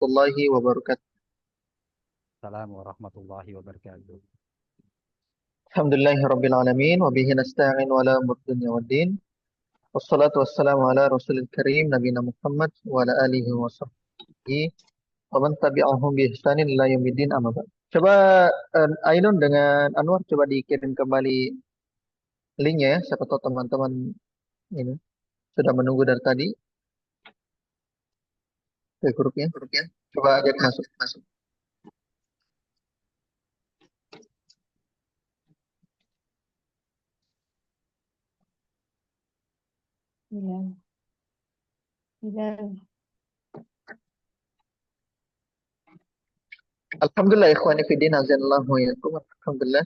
warahmatullahi wabarakatuh. Assalamualaikum warahmatullahi wabarakatuh. Alhamdulillahirabbil alamin wa bihi nasta'in wa la umuri dunya waddin. Wassalatu wassalamu ala rasulil karim nabiyina Muhammad wa ala alihi wa sahbihi wa man tabi'ahum bi ihsanin ila yaumiddin amma ba'd. Coba Ainun dengan Anwar coba dikirim kembali linknya ya. Siapa tahu teman-teman ini sudah menunggu dari tadi ke grupnya. Coba ajak masuk. Iya, iya. Alhamdulillah ikhwani fiddin azanallahu wa iyyakum. Alhamdulillah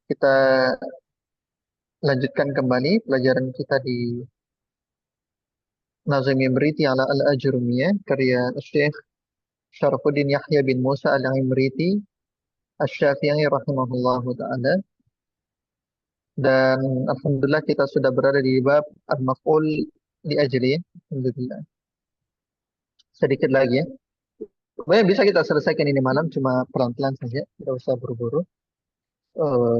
kita lanjutkan kembali pelajaran kita di Nazm Imriti ala al-Ajrumiyah karya Syekh Syarafuddin Yahya bin Musa al-Imriti Asy-Syafi'i rahimahullahu taala. Dan alhamdulillah kita sudah berada di bab al-maf'ul li ajli. Alhamdulillah. Sedikit lagi ya. Pokoknya bisa kita selesaikan ini malam, cuma pelan-pelan saja, tidak usah buru-buru. Eh,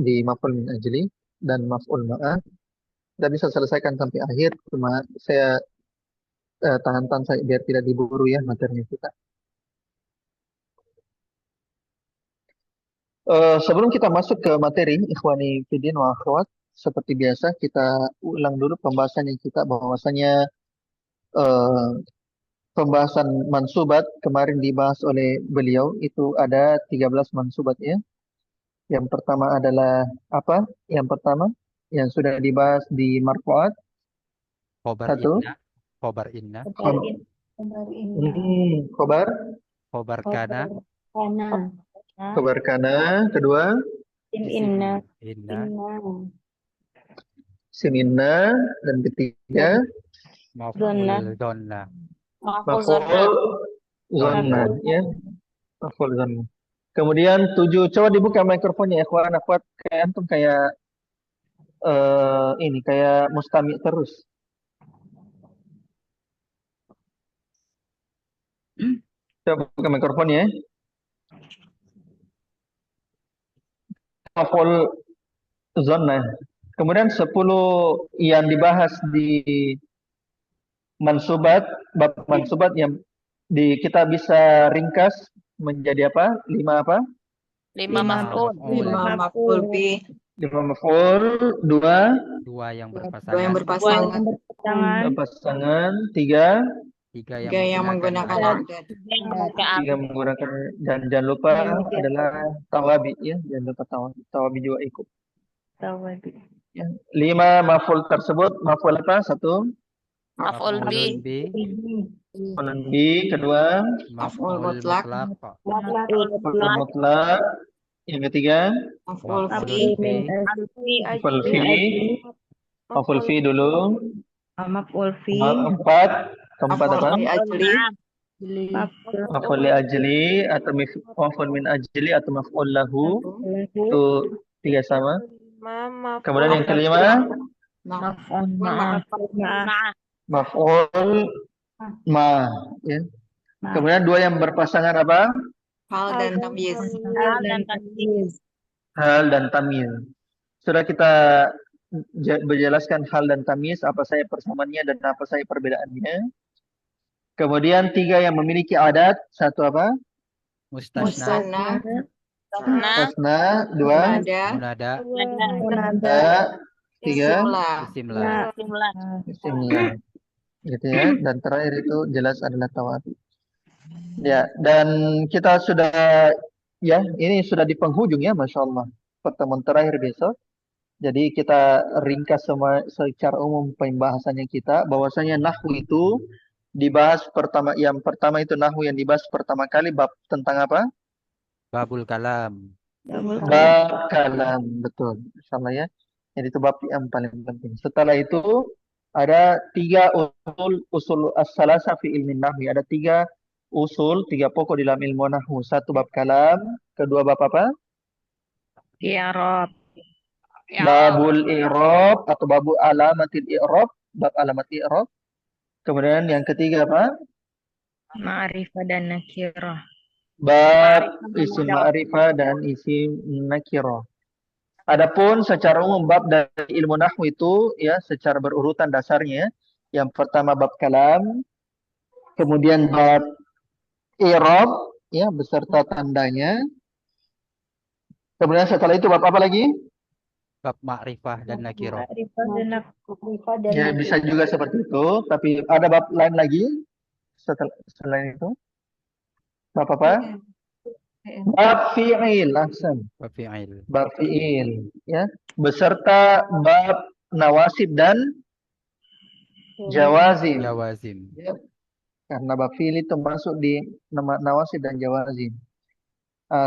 di maf'ul min ajli dan maf'ul ma'ah tidak bisa selesaikan sampai akhir, cuma saya tahan-tahan saya biar tidak diburu ya materinya kita. Sebelum kita masuk ke materi, ikhwani fidin wa akhwat, seperti biasa kita ulang dulu pembahasannya kita bahwasanya eh, pembahasan mansubat kemarin dibahas oleh beliau itu ada 13 mansubat ya. Yang pertama adalah apa? Yang pertama yang sudah dibahas di marfu'at Khobar satu, inna, khobar inna, Kabar ini. khobar, khobar kana, Kana. khobar kana, kedua Inna. inna, sininna, dan ketiga maf'ul donna, maf'ul zonna ya, maf'ul zonna. Kemudian 7, coba dibuka mikrofonnya ya kawan akhwat, kayak antum kayak ini kayak mustami terus. Coba buka mikrofonnya ya. Maf'ul zonna. Kemudian 10 yang dibahas di mansubat, bab mansubat yang kita bisa ringkas menjadi apa? 5 apa? 5 maf'ul. 5 maf'ul bih. 5 maf'ul, 2 dua yang Dua yang berpasangan, berpasangan. pasangan, 3 tiga Tiga yang menggunakan adat. tiga menggunakan, dan jangan lupa adalah tawabi ya, jangan lupa tawabi juga ikut. Ya. 5 maf'ul tersebut, maf'ul apa? 1 Maf'ul bi. maf'ul bi, kedua maf'ul mutlak. maf'ul mutlak, yang ketiga Maf'ul maf'ul fi. fi, maf'ul fi, maf'ul fi dulu. Maf'ul fi. Keempat apa? Ajli. Maf'ul li ajli atau maf'ul min ajli atau maf'ul lahu. Itu 3 sama. Kemudian yang kelima maf'ul ma ya. Kemudian 2 yang berpasangan apa? Hal dan tamyiz. Hal dan tamyiz. Sudah kita berjelaskan hal dan tamyiz, apa saja persamaannya dan apa saja perbedaannya. Kemudian 3 yang memiliki adat, 1 apa? mustasna, Mustasna, 2 munada, 3 isimlah. isimlah. Gitu ya. Dan terakhir itu jelas adalah tawabi. Ya, dan kita sudah ya, ini sudah di penghujung ya, Masya Allah. Pertemuan terakhir besok. Jadi kita ringkas semua secara umum pembahasannya kita, bahwasanya nahwu itu dibahas yang pertama itu nahwu yang dibahas pertama kali bab tentang apa? Babul kalam, Bab kalam, betul. Insyaallah ya. Jadi itu bab yang paling penting. Setelah itu ada 3 usul as-salasa fi ilmi nahwi. Ada 3 usul, 3 pokok di dalam ilmu nahwu. 1 bab kalam, kedua bab apa? I'rab. Babul i'rab atau babu alamatil i'rab, bab alamat i'rab. Kemudian yang ketiga apa? Ma'rifah dan nakirah. Bab Ma'rifah isim dan ma'rifah dan isim nakirah. Adapun secara umum bab dari ilmu nahwu itu ya secara berurutan dasarnya. Yang pertama bab kalam, kemudian bab i'rab ya beserta tandanya. Kemudian setelah itu bab apa lagi? Bab ma'rifah dan nakirah. Ya bisa juga seperti itu, tapi ada bab lain lagi selain itu. Bab apa? Bab fi'il, ahsan. Bab fi'il. Bab fi'il ya beserta bab nawasib dan jawazim. Jawazim. Ya, karena bab fi'il itu masuk di nama nawasib dan jawazim.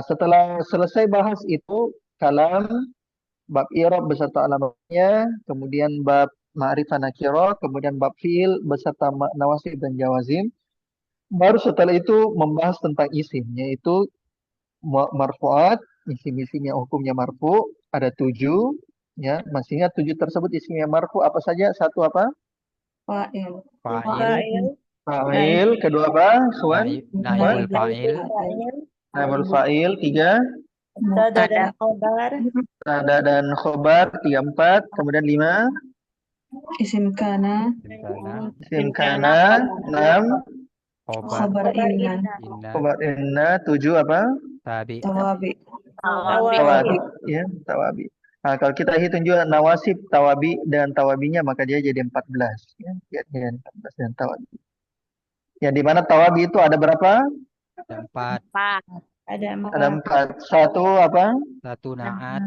Setelah selesai bahas itu kalam, bab i'rab beserta alamatnya, kemudian bab ma'rifah nakirah, kemudian bab fi'il beserta nawasib dan jawazim. Baru setelah itu membahas tentang isim, yaitu marfu'at, isim-isim yang hukumnya marfu, ada 7. Ya, masih ingat 7 tersebut isim yang marfu apa saja? Satu apa? Fa'il. Fa'il. Fa'il. Kedua apa? Ikhwan? Naibul fa'il. Naibul fa'il. 3. mubtada dan Tada dan khobar. 3, 4. Kemudian 5. Isim kana. Simkana. Isim kana. 6. Khobar. Khabar inna. Inna. Khobar inna. 7 apa? Tabi. Tawabi. Tawabi. Ya, tawabi. Nah, kalau kita hitung juga nawasib, tawabi dan tawabinya maka dia jadi 14. Ya, jadi 14 dan tawabi. Yang di mana tawabi itu ada berapa? Ada 4. Ada 4. Satu apa? 1 naat.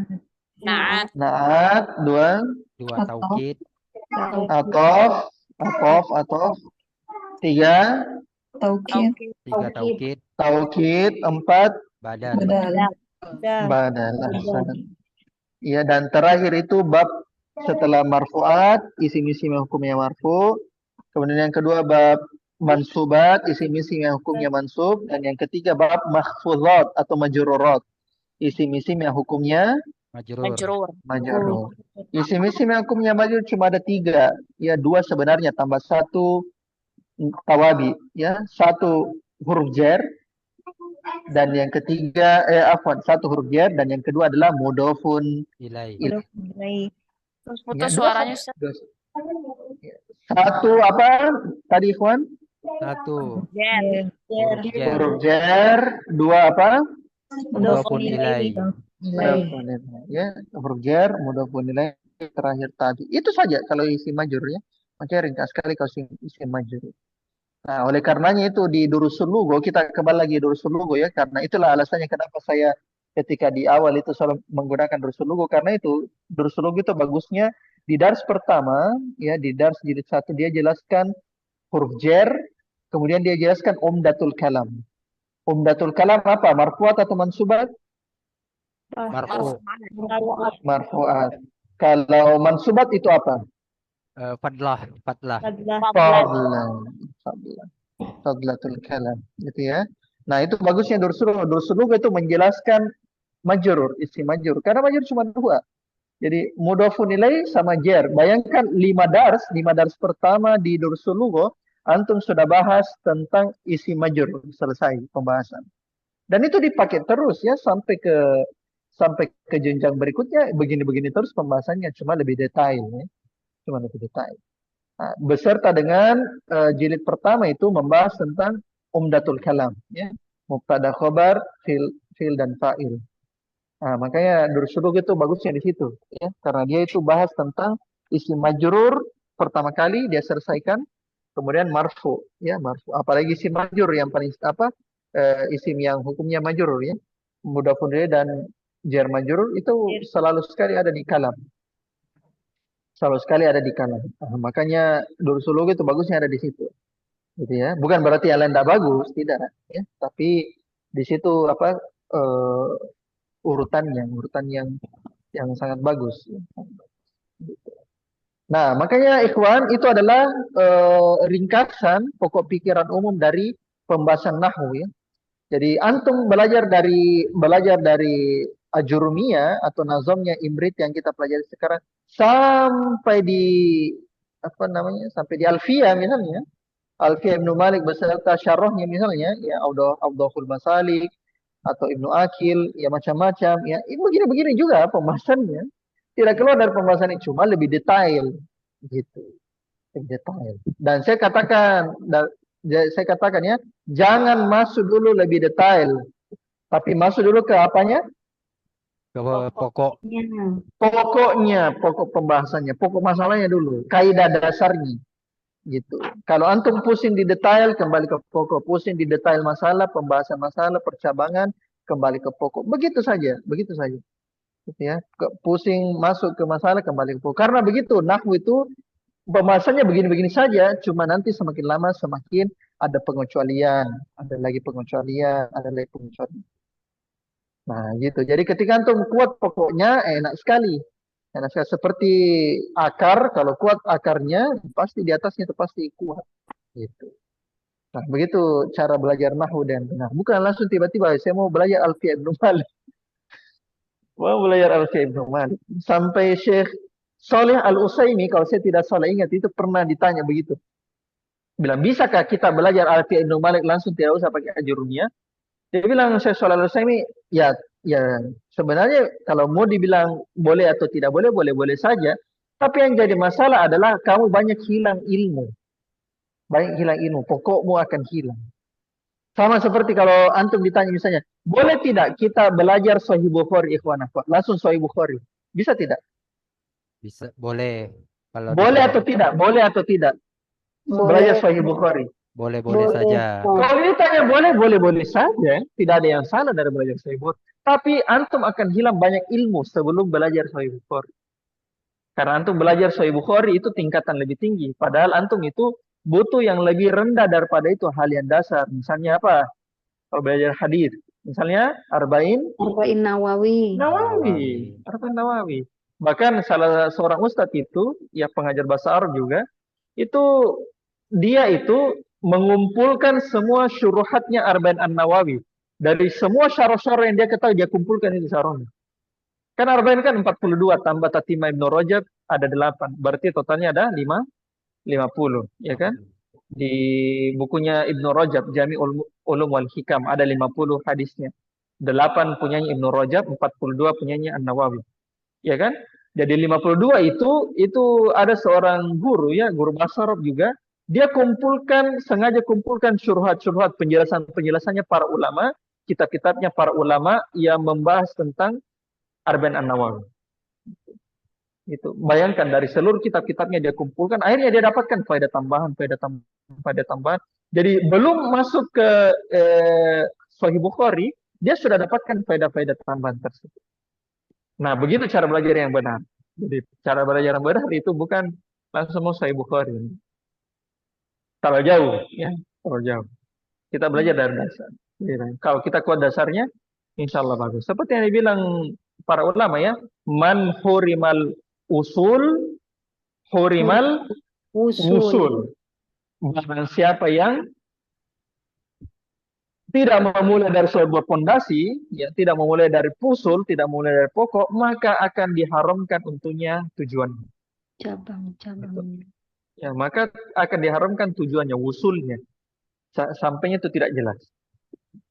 Naat. Naat. 2 2 taukid. atof. Atof. 3 Taukid. 3 taukid. taukid. 4 Badal. Badal. badal. Ya, dan terakhir itu bab setelah marfu'at, isim-isim yang hukumnya marfu. Kemudian yang kedua bab mansubat, isim-isim yang hukumnya mansub. Dan yang ketiga bab mahfuzat atau majrurat, isim-isim yang hukumnya Majrur. majrur. Isim-isim yang hukumnya majrur cuma ada 3. Ya, 2 sebenarnya tambah 1 tawabi. Ya, 1 huruf jar. Dan yang ketiga, 1 huruf jar. Dan yang kedua adalah mudhofun Ilai. ilaih. Terus Ya, putus 2 suaranya, saja. Ustaz. 1 apa tadi ikhwan? 1 Jen. huruf jar. Huruf jar. 2 apa? Mudhofun ilai. Mudhafun ilaih. Ya, huruf jar, mudhafun ilaih, terakhir tadi. Itu saja kalau isi majur ya. Makanya ringkas sekali kalau isi majur. Nah, oleh karenanya itu di Durusul Lugo, kita kembali lagi Durusul Lugo ya, karena itulah alasannya kenapa saya ketika di awal itu selalu menggunakan Durusul Lugo, karena itu Durusul Lugo itu bagusnya di dars pertama, ya di dars jilid 1 dia jelaskan huruf jar, kemudian dia jelaskan umdatul kalam. Umdatul kalam apa? Marfuat atau mansubat? Marfu. Marfuat. Kalau mansubat itu apa? Fadlah. Fadlan. Fadlatul kalam, gitu ya. Nah, itu bagusnya Dursul itu menjelaskan majrur, isim majrur. Karena majrur cuma 2. Jadi mudhofun ilaih sama jar. Bayangkan 5 dars pertama di Dursul antum sudah bahas tentang isim majrur, selesai pembahasan. Dan itu dipakai terus ya sampai ke jenjang berikutnya begini-begini terus pembahasannya, cuma lebih detail ya. Cuma lebih detail. Nah, beserta dengan jilid pertama itu membahas tentang umdatul kalam ya. Mubtada khobar, fil dan fa'il. Nah, makanya Dursuluk itu bagusnya di situ ya, karena dia itu bahas tentang isim majrur pertama kali dia selesaikan, kemudian marfu ya, marfu. Apalagi isim majrur yang paling apa? Isim yang hukumnya majrur ya. Mudhafun ilaih dan jar majrur itu selalu sekali ada di kalam. Selalu sekali ada di kalam. Nah, makanya Dursuluk itu bagusnya ada di situ. Gitu ya. Bukan berarti yang lain tidak bagus, tidak ya. Tapi di situ apa urutan yang sangat bagus. Nah, makanya ikhwan itu adalah ringkasan pokok pikiran umum dari pembahasan nahwu ya. Jadi antum belajar dari Ajurumiyah atau nazamnya Imrit yang kita pelajari sekarang sampai di apa namanya? Sampai di Alfiyah misalnya. Alfiyah Ibnu Malik beserta syarahnya misalnya, ya Awdahul Masalik atau Ibnu Akil, ya macam-macam, ya ini begini-begini juga pembahasannya. Tidak keluar dari pembahasan ini, cuma lebih detail, gitu, lebih detail. Dan saya katakan ya, jangan masuk dulu lebih detail, tapi masuk dulu ke apanya? Ke pokok. Pokoknya, pokok pembahasannya, pokok masalahnya dulu, kaidah dasarnya. Gitu. Kalau antum pusing di detail, kembali ke pokok. Pusing di detail masalah, pembahasan masalah, percabangan, kembali ke pokok. Begitu saja, begitu saja. Gitu ya. Pusing masuk ke masalah, kembali ke pokok. Karena begitu, nahwu itu pembahasannya begini-begini saja, cuma nanti semakin lama semakin ada pengecualian, ada lagi pengecualian, ada lagi pengecualian. Nah, gitu. Jadi ketika antum kuat pokoknya, enak sekali. Enak sekali. Seperti akar, kalau kuat akarnya, pasti di atasnya itu pasti kuat. Gitu. Nah, begitu cara belajar nahwu dan benar. Bukan langsung tiba-tiba, saya mau belajar Alfiyah Ibnu Malik. Mau belajar Alfiyah Ibnu Malik. Sampai Syekh Saleh Al-Utsaimin, kalau saya tidak salah ingat, itu pernah ditanya begitu. Bilang, bisakah kita belajar Alfiyah Ibnu Malik langsung tidak usah pakai ajurumiyah? Dia bilang, Syekh Saleh Al-Utsaimin, ya sebenarnya kalau mau dibilang boleh atau tidak boleh, boleh-boleh saja. Tapi yang jadi masalah adalah kamu banyak hilang ilmu. Banyak hilang ilmu, pokokmu akan hilang. Sama seperti kalau antum ditanya misalnya, boleh tidak kita belajar Sahih Bukhari ikhwan akhwat? Langsung Sahih Bukhari. Bisa tidak? Bisa, boleh. Kalau Boleh dibilang atau tidak? Boleh atau tidak? Belajar Sahih Bukhari. boleh-boleh saja. Kalau ditanya boleh, boleh-boleh saja. Tidak ada yang salah dari belajar Sahih Bukhari. Tapi antum akan hilang banyak ilmu sebelum belajar Sahih Bukhari. Karena antum belajar Sahih Bukhari itu tingkatan lebih tinggi. Padahal antum itu butuh yang lebih rendah daripada itu, hal yang dasar. Misalnya apa? Kalau belajar hadis, misalnya Arba'in Nawawi. Arba'in Nawawi. Bahkan salah seorang ustadz itu, ya pengajar bahasa Arab juga, itu dia itu mengumpulkan semua syuruhatnya Arba'in An-Nawawi. Dari semua syarah-syarah yang dia ketahui, dia kumpulkan itu syarahnya. Kan Arba'in kan 42, tambah Tatimah Ibnu Rajab ada 8. Berarti totalnya ada 50, ya kan? Di bukunya Ibnu Rajab, Jami'ul Ulum wal Hikam, ada 50 hadisnya. 8 punyanya Ibnu Rajab, 42 punyanya An-Nawawi. Ya kan? Jadi 52 itu ada seorang guru ya, guru bahasa Arab juga, dia sengaja kumpulkan syurhat-syurhat penjelasannya para ulama, kitab-kitabnya para ulama yang membahas tentang Arba'in An-Nawawi. Gitu. Bayangkan dari seluruh kitab-kitabnya dia kumpulkan, akhirnya dia dapatkan faedah tambahan. Jadi belum masuk ke Sahih Bukhari, dia sudah dapatkan faedah-faedah tambahan tersebut. Nah, begitu cara belajar yang benar. Jadi cara belajar yang benar itu bukan langsung mau Sahih Bukhari. Kalau jauh, ya, kalau jauh. Kita belajar dari dasar. Kalau kita kuat dasarnya, insya Allah bagus. Seperti yang dibilang para ulama ya, man hurimal usul, hurimal usul. Barang siapa yang tidak memulai dari sebuah pondasi, ya, tidak memulai dari usul, tidak memulai dari pokok, maka akan diharamkan untuknya tujuan. Cabang-cabangnya. Ya, maka akan diharamkan tujuannya, usulnya. Sampainya itu tidak jelas.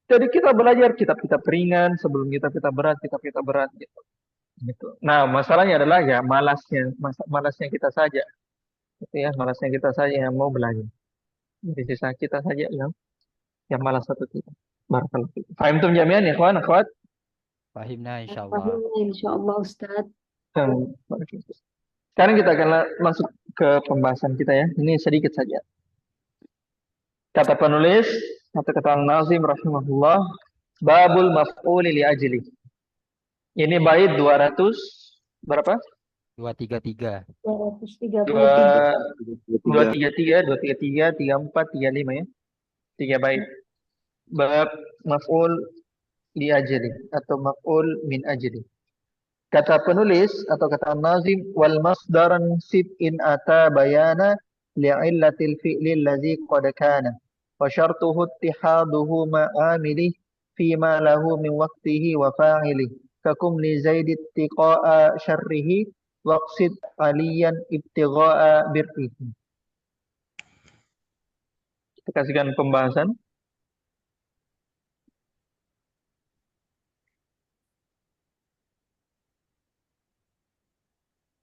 Jadi kita belajar kitab-kitab ringan sebelum kitab-kitab berat, gitu. Gitu. Nah, masalahnya adalah ya malasnya kita saja. Gitu ya, malasnya kita saja yang mau belajar. Jadi sisa kita saja yang malas satu kita. Barakallahu fiik. Fahim tum jami'an ya, kawan, akhwat? Fahimna insyaallah. Insyaallah Ustaz. Sekarang kita akan masuk ke pembahasan kita ya. Ini sedikit saja. Kata penulis atau kata Nazim rahimahullah, babul maf'uli li ajli. Ini bait 200 berapa? 233. 233. 233, 34, 35 ya. 3 bait. Bab maf'ul li ajli atau maf'ul min ajli. Kata penulis atau kata Nazim, wal masdaran sib in ata bayana li'illatil fi'li allazi qad kana wa syartuhu ittihaduhu ma'amili fima lahu min waqtihi wa fa'ili kakum li zaid ittiqa'a syarrihi waqsid aliyan ibtigha'a birrihi. Kita kasihkan pembahasan.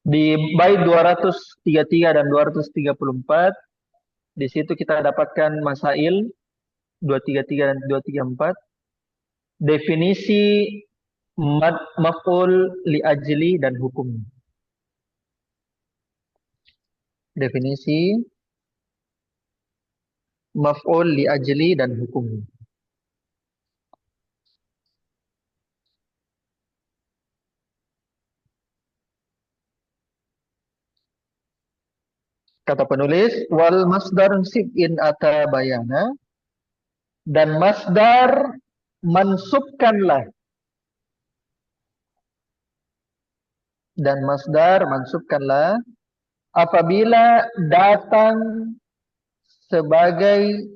Di bait 233 dan 234, di situ kita dapatkan masail 233 dan 234, definisi maf'ul li ajli dan hukum. Definisi maf'ul li ajli dan hukum. Kata penulis, wal masdar sib in ata bayana, dan masdar mansubkanlah, apabila datang sebagai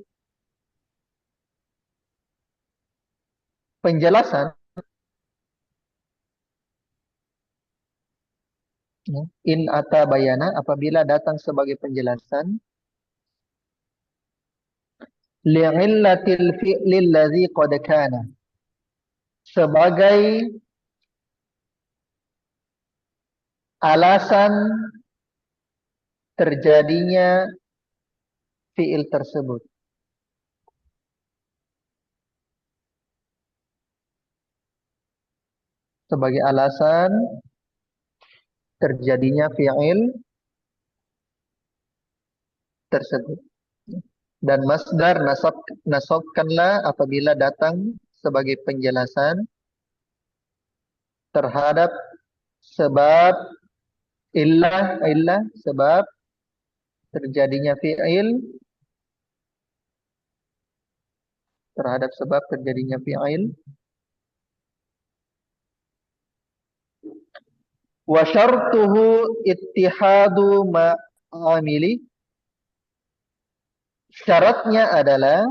penjelasan, in ata bayana, apabila datang sebagai penjelasan, li'illatil fi'lil ladzi qad kana, sebagai alasan terjadinya fi'il tersebut. Sebagai alasan terjadinya fi'il tersebut. Dan masdar nasabkanlah apabila datang sebagai penjelasan terhadap sebab illah, sebab terjadinya fi'il, terhadap sebab terjadinya fi'il. Wa syartuhu ittihadu ma'amili, syaratnya adalah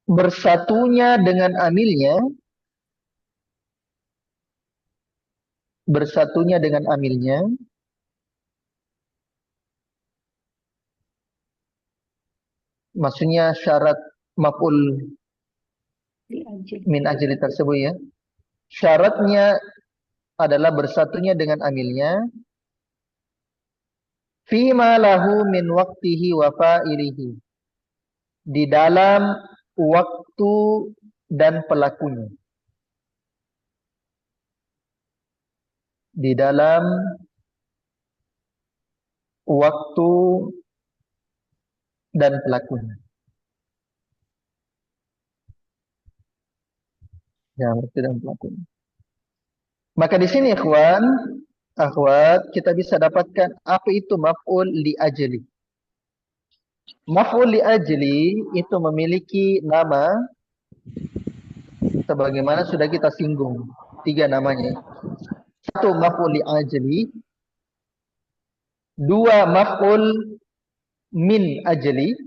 bersatunya dengan amilnya, maksudnya syarat maf'ul min ajli tersebut ya. Syaratnya adalah bersatunya dengan amilnya fima lahu min waqtihi wa fa'ilihi, di dalam waktu dan pelakunya. Di dalam waktu dan pelakunya. Ya, waktu dan pelakunya. Maka di sini ikhwan, akhwat, kita bisa dapatkan apa itu maf'ul li ajli. Maf'ul li ajli itu memiliki nama sebagaimana sudah kita singgung. 3 namanya. 1 maf'ul li ajli, 2 maf'ul min ajli,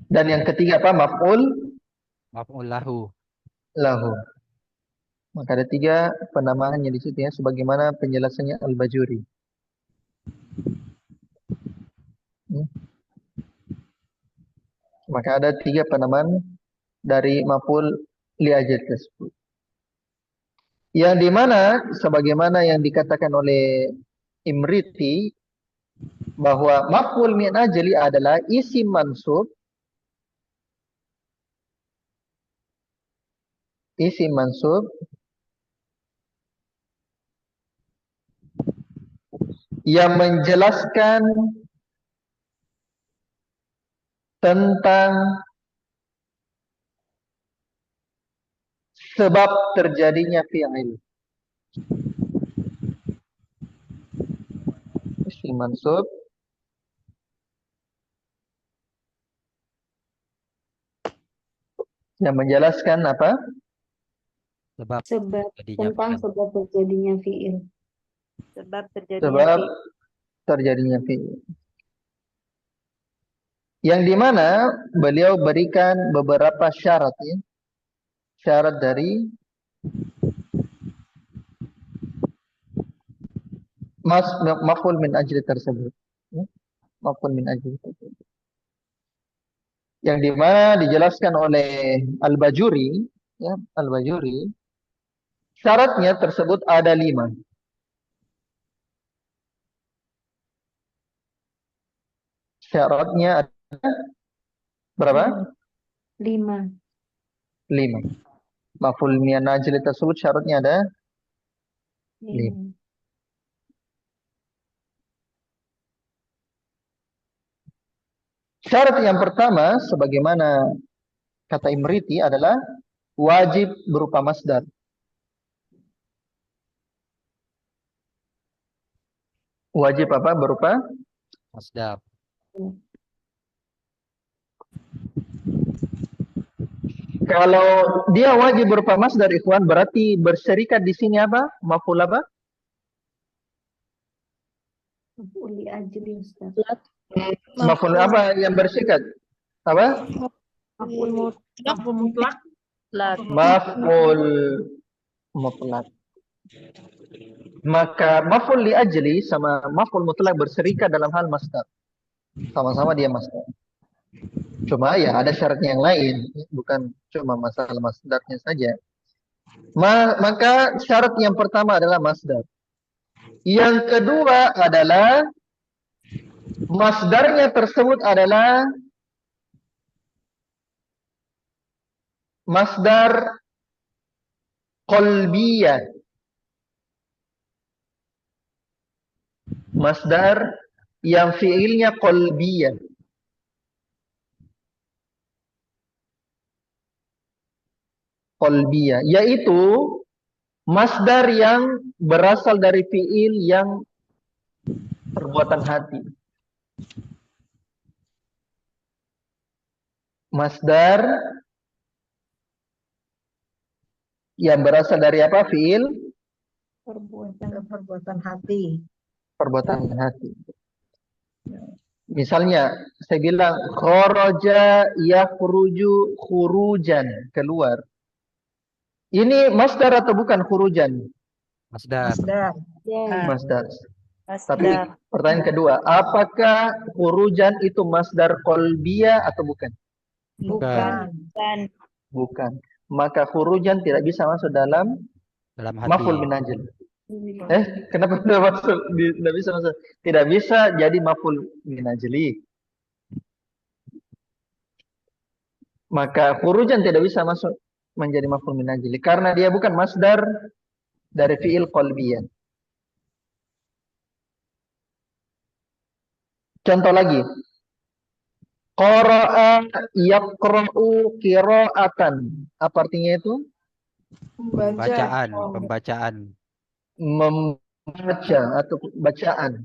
dan yang ketiga apa? Maf'ul lahu. Maka ada 3 penamaannya di situ ya, sebagaimana penjelasannya Al-Bajuri. Maka ada 3 penamaan dari maf'ul li ajli tersebut. Yang dimana sebagaimana yang dikatakan oleh Imriti bahwa maf'ul min ajli adalah isim mansub yang menjelaskan tentang sebab terjadinya fi'il. Isim mansub yang menjelaskan apa? Sebab Tentang sebab terjadinya fi'il. Sebab terjadinya fi'il. Yang dimana beliau berikan beberapa syarat, ya. Syarat dari maf'ul min ajli tersebut, ya. Maf'ul min ajli tersebut. Yang dimana dijelaskan oleh Al-Bajuri, ya, Al-Bajuri, syaratnya tersebut ada 5. Syaratnya ada berapa? 5. 5. Maf'ul min ajli tersebut syaratnya ada 5. 5. Syarat yang pertama, sebagaimana kata Imriti, adalah wajib berupa masdar. Wajib apa? Berupa Masdar. Kalau dia wajib berupa masdar, ikhwan, berarti berserikat di sini apa? Maf'ul apa? Maf'ul li ajli Ustaz. Maf'ul apa yang berserikat? Apa? Maf'ul mutlak. Maf'ul mutlak. Maka maf'ul li ajli sama maf'ul mutlak berserikat dalam hal masdar. Sama-sama dia masdar. Cuma ya ada syaratnya yang lain, bukan cuma masalah masdarnya saja. Maka syarat yang pertama adalah masdar. Yang kedua adalah masdarnya tersebut adalah masdar qalbiyah. Masdar yang fiilnya qalbiyah. Qalbiyah, yaitu masdar yang berasal dari fiil yang perbuatan hati. Masdar yang berasal dari apa? Fiil perbuatan hati. perbuatan hati. Misalnya saya bilang kharaja yakhruju khurujan, keluar. Ini masdar atau bukan khurujan? Masdar. Masdar. Tapi pertanyaan kedua, apakah khurujan itu masdar qalbiyah atau bukan? Bukan. Bukan. Maka khurujan tidak bisa masuk dalam Dalam maf'ul hati. min ajl. Kenapa tidak masuk? Tidak bisa masuk. Tidak bisa jadi maf'ul min ajli. Maka khurujan tidak bisa masuk menjadi maf'ul min ajli karena dia bukan masdar dari fiil qalbiyah. Contoh lagi. Qara'a yaqra'u qira'atan. Apa artinya itu? Pembacaan. Membaca atau bacaan.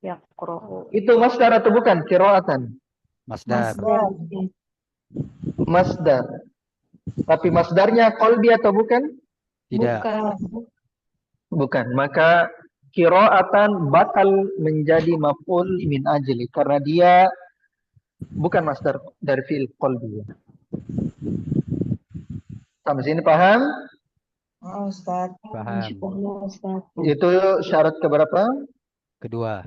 Yaqra'u. Itu masdar atau bukan? Qira'atan. Masdar. Masdar. Tapi masdarnya qalbi atau bukan? Tidak. Bukan. Maka qira'atan batal menjadi maf'ul min ajli karena dia bukan masdar dari fi'il qalbi. Sampai sini paham? Ustaz. Paham. Ustaz. Itu syarat keberapa? Kedua.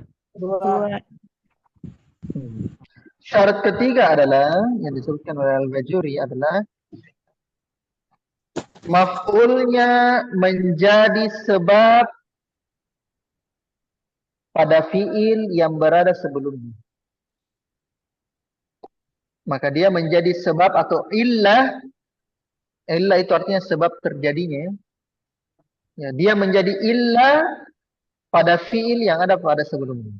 Syarat ketiga adalah yang disebutkan oleh Al-Bajuri adalah maf'ulnya menjadi sebab pada fi'il yang berada sebelumnya. Maka dia menjadi sebab atau illah. Illah itu artinya sebab terjadinya. Ya, dia menjadi illah pada fi'il yang ada pada sebelumnya.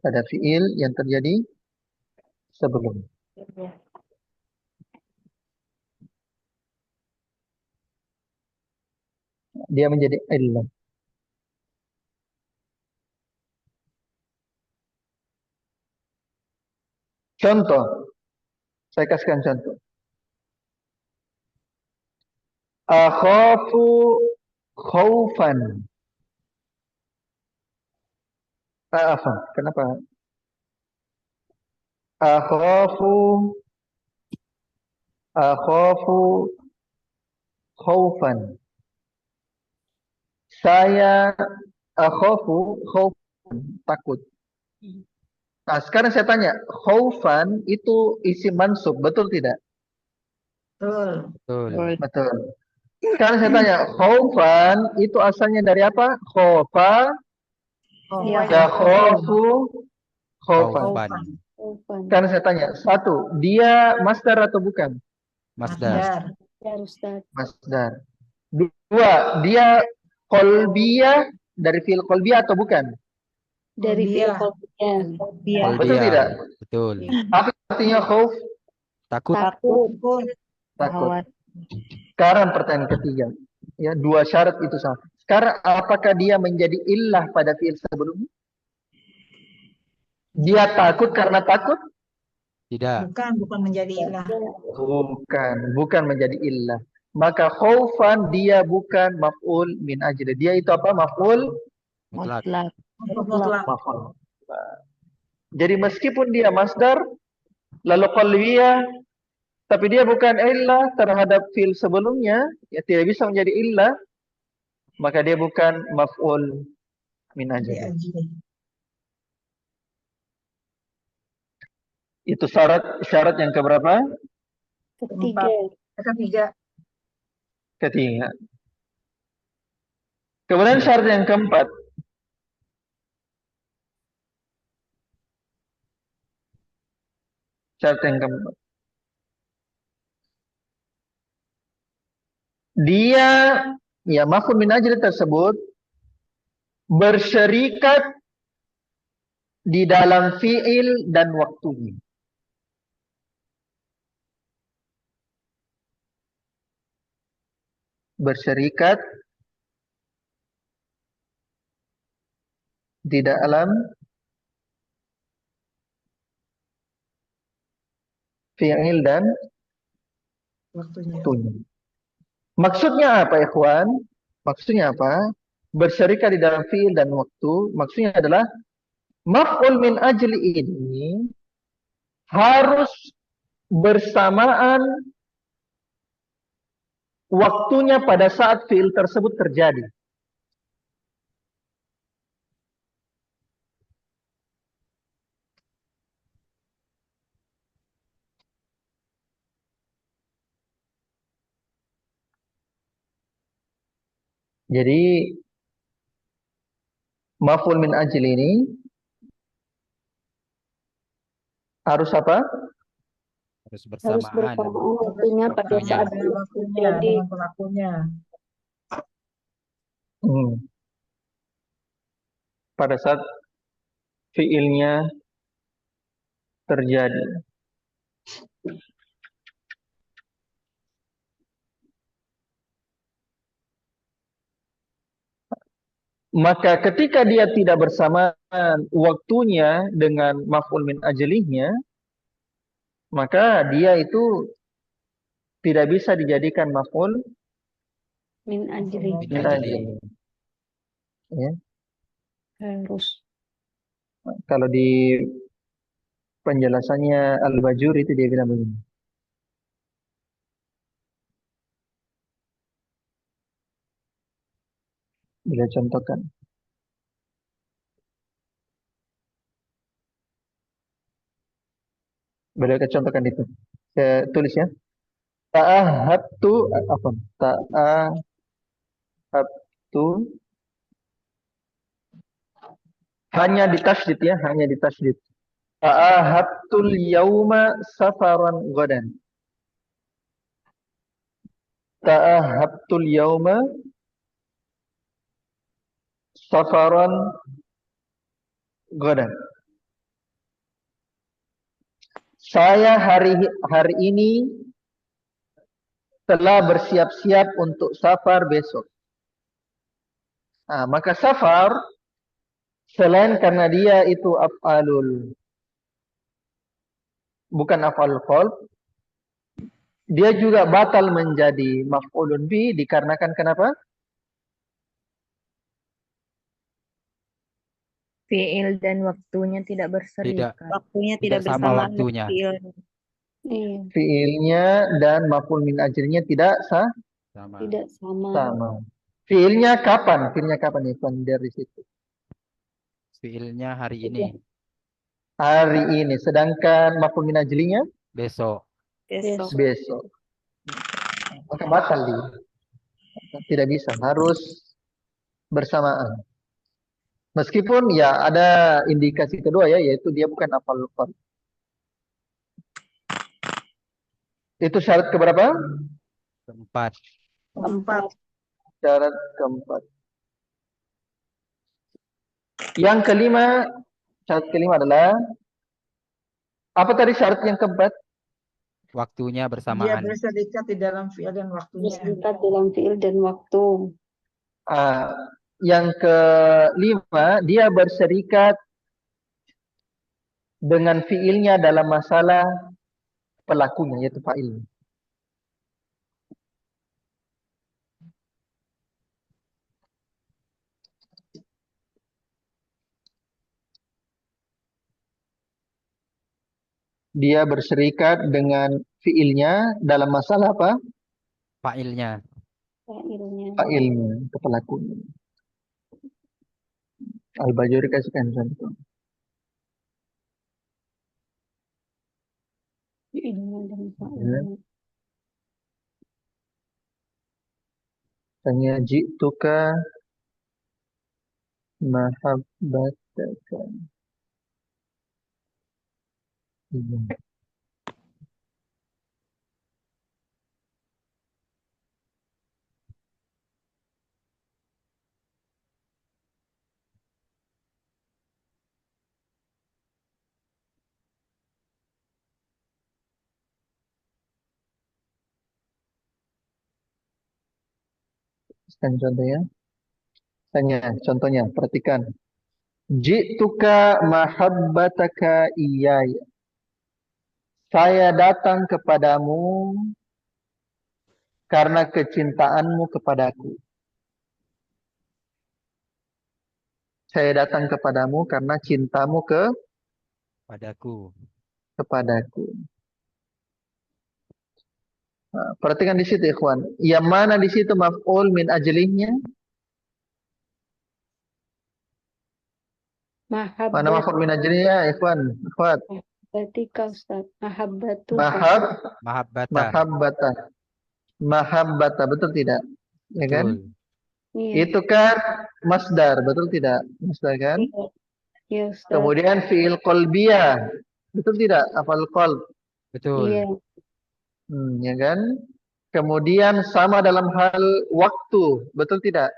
Pada fi'il yang terjadi sebelumnya. Dia menjadi illah. Contoh. Saya kasihkan contoh. Akhafu khaufan. Apa? Kenapa? Akhafu akhafu khaufan. Saya akhafu khaufan, takut. Nah, sekarang saya tanya, khaufan itu isim mansub, betul tidak? Betul. Betul. Betul. Sekarang saya tanya, khaufan itu asalnya dari apa? Khofa, Iya. yakhofu, khaufan. Khaufan. Sekarang saya tanya, satu, dia masdar atau bukan? Masdar. Masdar. Dua, dia qalbiyah dari fi'il qalbiyah atau bukan? Dari fi'il Qalbiyah. Betul Qalbiyah. tidak? Betul. Apa artinya khauf? Takut. Takut. Takut. Sekarang pertanyaan ketiga. Ya, dua syarat itu sama. Sekarang apakah dia menjadi illah pada fi'il sebelumnya? Dia takut karena takut? Tidak. Bukan menjadi ilah. Bukan menjadi illah. Maka khaufan dia bukan maf'ul min ajli. Dia itu apa? Maf'ul Mutlak. Mutlak. maf'ul. Jadi meskipun dia masdar lalu qalbiyah tapi dia bukan illah terhadap fi'il sebelumnya, ya tidak bisa menjadi illah, maka dia bukan maf'ul min ajli. Itu syarat yang keberapa? Ketiga. Ketiga. Kemudian syarat yang keempat. Syarat yang keempat. Dia, ya maf'ul min ajli tersebut bersyarikat di dalam fi'il dan waktunya. Bersyarikat di dalam fi'il dan waktunya. Maksudnya apa, ikhwan? Maksudnya apa? Bersyarikat di dalam fi'il dan waktu. Maksudnya adalah maf'ul min ajli ini harus bersamaan waktunya pada saat fi'il tersebut terjadi. Jadi maf'ul min ajli ini harus apa? Harus bersamaan. Waktunya pada saat Waktunya. Pelakunya. Pada saat fi'ilnya terjadi. Maka ketika dia tidak bersamaan waktunya dengan maf'ul min ajlihnya, maka dia itu tidak bisa dijadikan maf'ul min ajli. Min ajli. Ya. Harus. Kalau di penjelasannya Al-Bajuri itu dia bilang begini. Bila contohkan. Beliau contohkan itu. Saya tulis ya. Ta'ahabtu apa? Ta'ahabtu hanya ditasydid ya, hanya ditasydid. Ta'ahabtul yauma safaran ghadan. Ta'ahabtul yauma safaran ghadan. Saya hari ini telah bersiap-siap untuk safar besok. Nah, maka safar selain karena dia itu af'alul bukan af'alul qalb, dia juga batal menjadi maf'ulun bi dikarenakan kenapa? Fiil dan waktunya tidak Tidak berserikat. Waktunya tidak tidak sama bersamaan waktunya. fiil. Iya, Fiilnya dan maf'ul min ajlinya tidak Sama. tidak sama. sama. Fiilnya kapan? Fiilnya kapan Ikhwan dari situ? Fiilnya hari Iya. ini, Hari ini. Sedangkan maf'ul min ajlinya besok. Besok. besok. Maka batal dia. Tidak bisa, harus bersamaan. Meskipun ya ada indikasi kedua ya, yaitu dia bukan afal fard. Itu syarat keberapa? Keempat, Keempat. Syarat keempat. Yang kelima, syarat kelima adalah apa tadi syarat yang keempat? waktunya Dia bersamaan. berserikat di dalam fiil dan waktunya. Berserikat dalam fiil dan waktu. Ah, yang kelima, dia berserikat dengan fiilnya dalam masalah pelakunya, yaitu fa'il. Dia berserikat dengan fiilnya dalam masalah apa? Fa'ilnya. Failnya. Fa'ilnya, ke pelakunya. Al-Bajuri kasihkan contoh. Fiilnya dan failnya. Tanya ji'tuka mahabbataka. Iya. Kasihkan contohnya. Tanya contohnya, perhatikan. Ji'tuka mahabbataka iyaya. Saya datang kepadamu karena kecintaanmu kepadaku. Saya datang kepadamu karena cintamu Padaku. kepadaku. Nah, perhatikan di situ, ikhwan. Yang mana di situ maf'ul min ajlihnya? Mana maf'ul min ajlihnya, ikhwan? Ikhwan. Mahabbatika Ustaz. Mahabbatuka. Mahabbata. Mahabbata. Mahabbata, betul tidak? Ya kan? Betul. Iya. Itu kan masdar, betul tidak? Masdar kan? Iya. Iya Ustaz. Kemudian fi'il qalbiyah. Betul tidak? Afal qalb. Betul. Iya. Ya kan? Kemudian sama dalam hal waktu, betul tidak?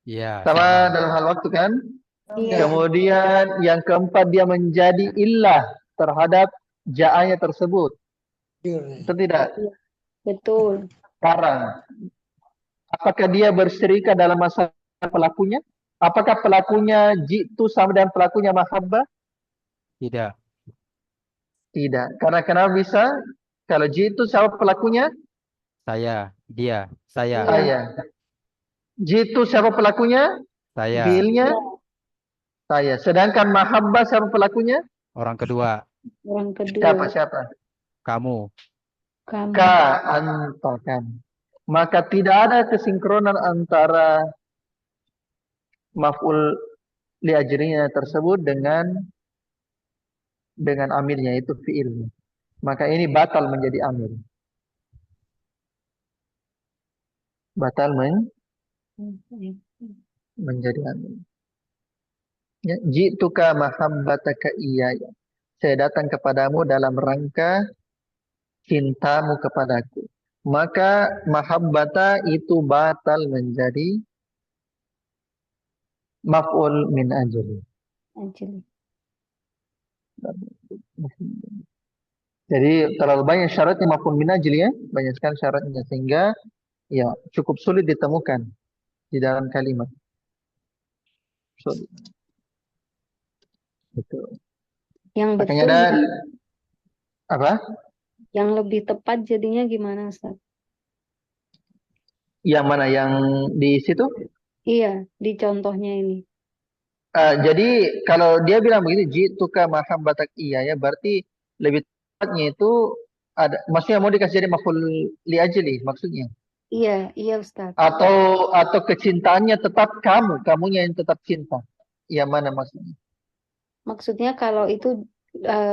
Iya, Sama sama. dalam hal waktu kan? Iya. Kemudian yang keempat dia menjadi illah terhadap ja'anya tersebut. Betul tidak? Betul. Sekarang, apakah dia berserikat dalam masalah pelakunya? Apakah pelakunya jitu sama dengan pelakunya mahabbah? Tidak. Tidak. Karena kenapa bisa? Kalau jitu sama pelakunya? Saya. Dia. Saya. Saya. Jitu siapa pelakunya? Saya. Fiilnya? Saya. Sedangkan mahabbah siapa pelakunya? Orang kedua. Orang kedua. Siapa? Kamu. Kamu. Ka anta kan. Maka tidak ada kesinkronan antara maf'ul li ajrinya tersebut dengan amirnya, itu fiilnya. Maka ini batal menjadi amir. Batal menjadi amir. Ya, ji'tuka mahabbataka iyaya. Saya datang kepadamu dalam rangka cintamu kepadaku. Maka mahabbata itu batal menjadi maf'ul min ajli. Ajli. Jadi terlalu banyak syaratnya maf'ul min ajli ya, banyak sekali syaratnya sehingga ya cukup sulit ditemukan di dalam kalimat. Sulit. Betul. Yang Makanya betul ada ya, apa? Yang lebih tepat jadinya gimana, Ustaz? Yang mana yang di situ? Iya, di contohnya ini. Jadi kalau dia bilang begitu, jituka mahabbatak iya ya, berarti lebih tepatnya itu ada, maksudnya mau dikasih jadi maf'ul li ajli maksudnya. Iya, iya Ustaz. Atau kecintaannya tetap kamunya yang tetap cinta. Yang mana maksudnya? Maksudnya kalau itu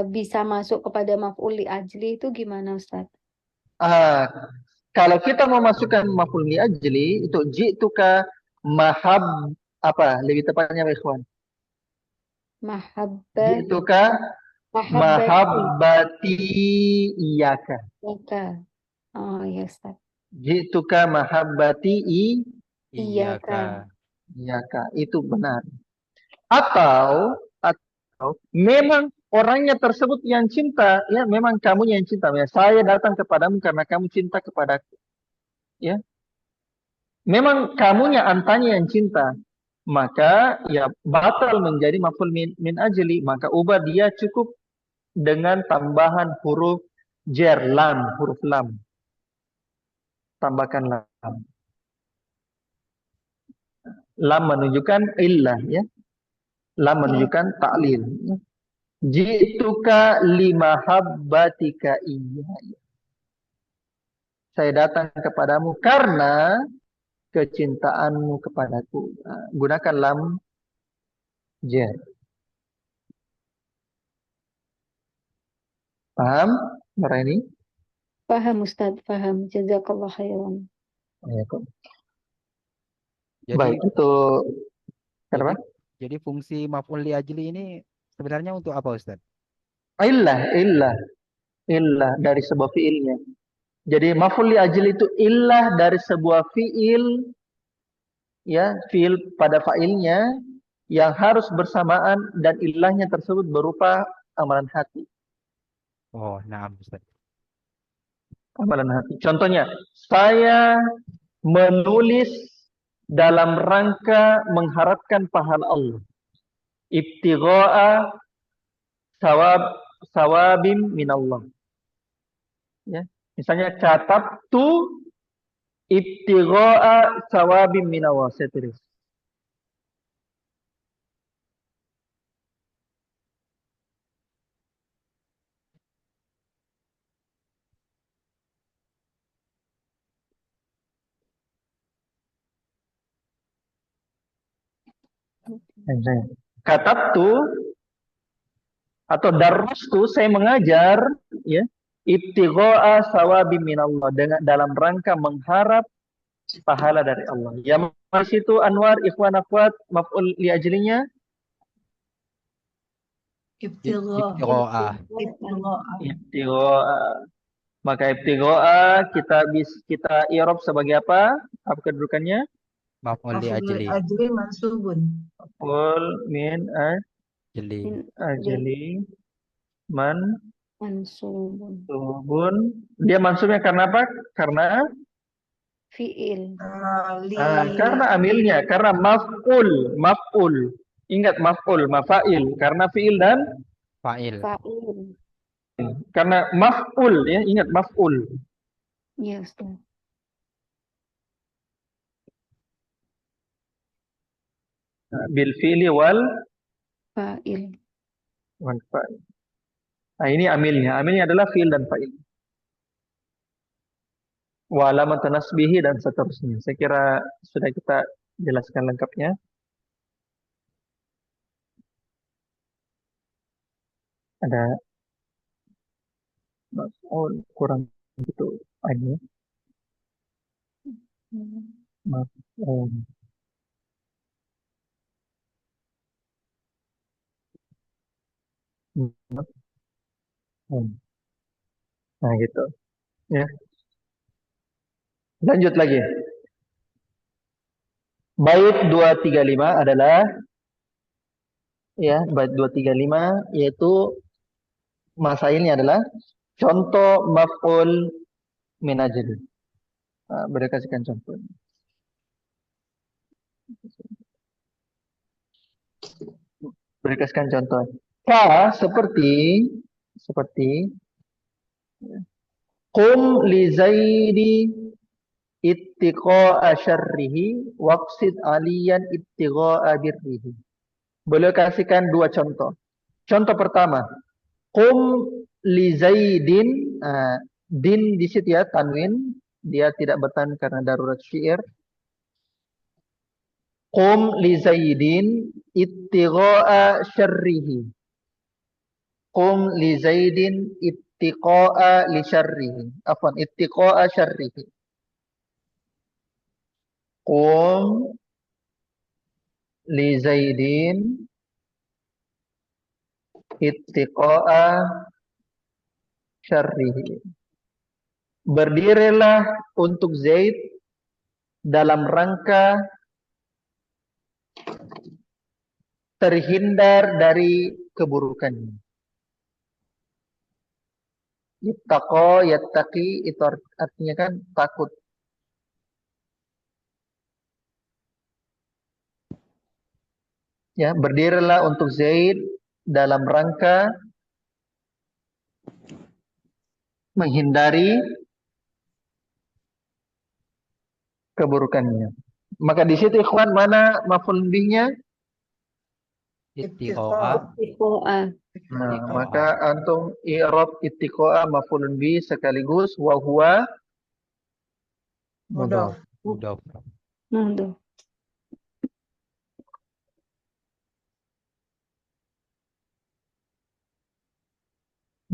bisa masuk kepada maf'ul li ajli itu gimana, Ustaz? Ah, kalau kita mau masukkan maf'ul li ajli itu jituka apa lebih tepatnya Pak Ikhwan? Mahabbat, Jituka mahabbati, mahabbati iyaka. iyaka. Oh, iya Ustaz. Jituka mahabbati Iyaka. iyaka. Itu benar. Atau memang orangnya tersebut yang cinta, ya memang kamu yang cinta. Ya, saya datang kepadamu karena kamu cinta kepadaku. Ya, memang kamunya antanya yang cinta. Maka ya batal menjadi maf'ul min ajli. Maka ubah dia cukup dengan tambahan huruf jar lam, huruf lam. Tambahkan lam. Lam menunjukkan illah ya. Lam menunjukkan ta'lil. Ya. Jituka limahabbatika iya. Saya datang kepadamu karena kecintaanmu kepadaku. Gunakan lam jar. Paham, Nuraini? Paham Ustaz, paham. Jazakallah khairan. Ya, kok. Jadi Baik, itu kenapa? jadi fungsi maf'ul li ajli ini sebenarnya untuk apa, Ustaz? Illah dari sebuah fiilnya. Jadi maf'ul li ajli itu illah dari sebuah fiil, ya, fiil pada fa'ilnya yang harus bersamaan dan ilahnya tersebut berupa amalan hati. Oh, na'am, Ustaz. Amalan hati. Contohnya, saya menulis dalam rangka mengharapkan pahala Allah. Ibtigha'a sawabim minallah. Ya. Misalnya katabtu ibtigha'a sawabim minallah, saya tulis. Katabtu atau darrastu, saya mengajar, ya, ibtigha'a sawabim minallah, dengan dalam rangka mengharap pahala dari Allah. Yang di situ Anwar, ikhwan akhwat, maf'ul li ajlinya Ibtigha'a. ibtigha'a. Maka ibtigha'a kita i'rab sebagai apa? Apa kedudukannya? Maf'ul li ajli. Ajli mansubun. Maf'ul min Jeli. ajli Mansubun. mansubun. Dia mansubnya karena apa? Karena Fi'il. karena amilnya, karena maf'ul. Ingat maf'ul, mafa'il, karena fi'il dan Fa'il. Fa'il. karena maf'ul, ya, ingat maf'ul. Iya Ustaz. Bil fi'li wal Fa'il. fa'il. Nah, ini amilnya. Amilnya adalah fi'il dan fa'il. Wa alamatun nasbihi dan seterusnya. Saya kira sudah kita jelaskan lengkapnya. Ada kurang gitu aja. Maf'ul. Nah, gitu. Ya. Lanjut lagi. Bait 235 adalah, ya, bait 235 yaitu masailnya adalah contoh maf'ul min ajli. Beri kasihkan contoh. Beri kasihkan contoh. Ka seperti Qum li Zaidi ittiqa'a syarrihi waqsid aliyan ittiqa'a birrihi. Beliau kasihkan dua contoh. Contoh pertama, qum li Zaidin, din di situ ya tanwin, dia tidak bertahan karena darurat syair. Qum li Zaidin ittiqa'a syarrihi. Qum li Zaidin ittiqa'a li syarrihi. Afwan, ittiqa'a syarrihi. Qum li Zaidin ittiqa'a syarrihi. Berdirilah untuk Zaid dalam rangka terhindar dari keburukannya. Ittaqa, yattaqi, itu artinya kan takut. Ya, berdirilah untuk Zaid dalam rangka menghindari keburukannya. Maka di situ ikhwan mana maf'ul bihnya? Ittiqa'a. Ittiqa'a. Nah, Ittiqa'a. maka antum i'rab ittiqa'a maf'ulun bih sekaligus wa huwa Mudhaf. Mudhaf. Mudhaf.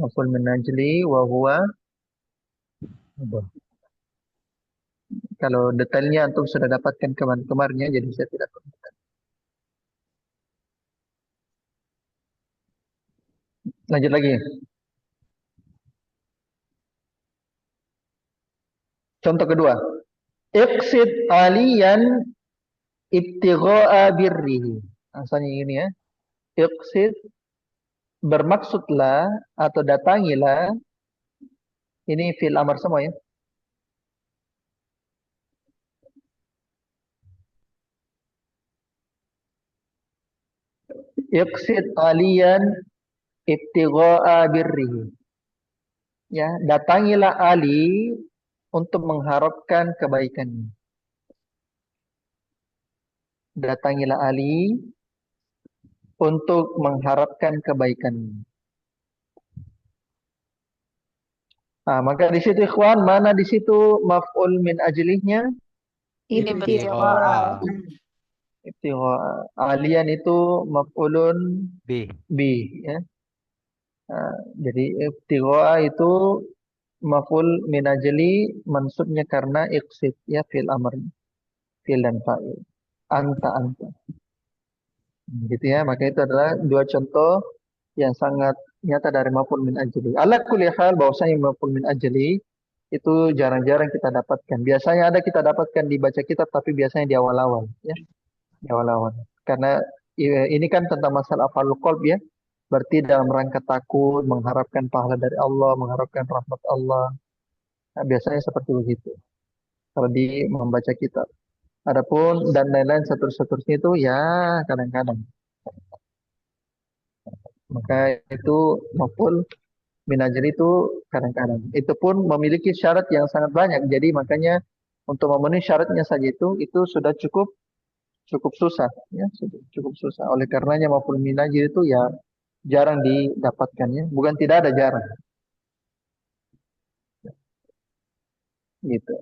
maf'ul min ajli wa huwa mudhaf. Kalau detailnya antum sudah dapatkan kemarin-kemarinnya, jadi saya tidak perlu. Lanjut lagi. Contoh kedua. Iqsid aliyan ibtigha'a birrihi. Asalnya ini ya. Iqsid, bermaksudlah atau datangilah. Ini fi'il amar semua ya. Iqsid aliyan ibtigha'a birrihi. Ya, datangilah Ali untuk mengharapkan kebaikannya. Datangilah Ali untuk mengharapkan kebaikannya. Nah, maka di situ ikhwan, mana di situ maf'ul min ajlihnya? Ittiqa'a. Ibtigha'a. Alian itu maf'ulun B. bi ya. Jadi ibtigha'a itu maf'ul min ajli, mansubnya karena iqsid ya, fi'il amr, fi'il dan fa'il. Anta. Gitu ya, maka itu adalah dua contoh yang sangat nyata dari maf'ul min ajli. Ala kulli hal, bahwasanya maf'ul min ajli itu jarang-jarang kita dapatkan. Biasanya ada kita dapatkan di baca kitab, tapi biasanya di awal-awal ya. Di awal-awal. Karena ini kan tentang masalah afalul qalb ya. Berarti dalam rangka takut, mengharapkan pahala dari Allah, mengharapkan rahmat Allah. Nah, biasanya seperti begitu. Kalau di membaca kitab. Adapun dan lain-lain seterusnya itu ya kadang-kadang. Maka itu maf'ul min ajli itu kadang-kadang. Itu pun memiliki syarat yang sangat banyak. Jadi makanya untuk memenuhi syaratnya saja itu sudah cukup susah ya, cukup susah. Oleh karenanya maf'ul min ajli itu ya jarang didapatkan ya. Bukan tidak ada, jarang. Gitu.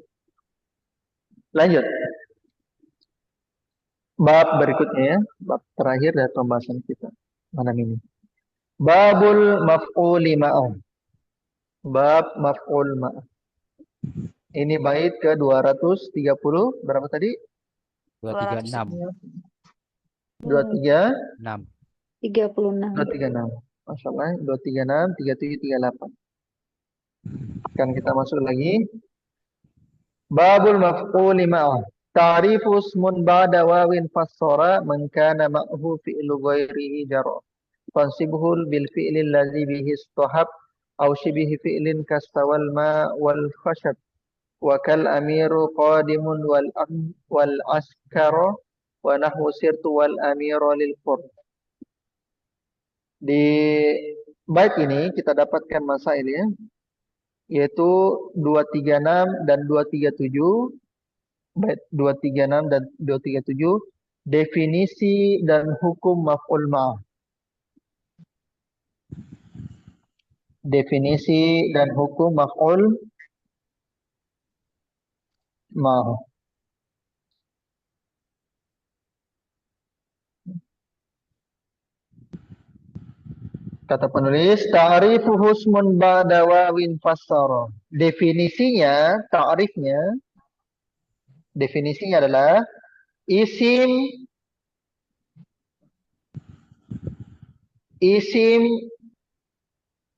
Lanjut. Bab berikutnya ya, bab terakhir dari pembahasan kita malam ini. Babul maf'uli ma'ah. Bab maf'ul ma'ah. Ini bait ke 230 berapa tadi? 236. 23 6. 36. 236. Masyaallah, 236 37 38. Akan kita masuk lagi. Babul maf'uli ma'ah. Ta'rifu ismun ba'da wawin fassara man kana ma'hu fi'lu ghairihi jarra. Fansibhul bil fi'li allazi bihi istahab aw shibihi fi'lin kastawal ma wal khashab wa kal amiru qadimun wal askara wa nahwu sirtu wal amiru lil qurb. Di bait ini kita dapatkan masail ya. yaitu 236 dan 237, bait 236 dan 237, definisi dan hukum maf'ul ma'ah. Definisi dan hukum maf'ul ma'ah. Kata penulis, ta'rifu husmun ba'da wawin fassara. Definisinya adalah isim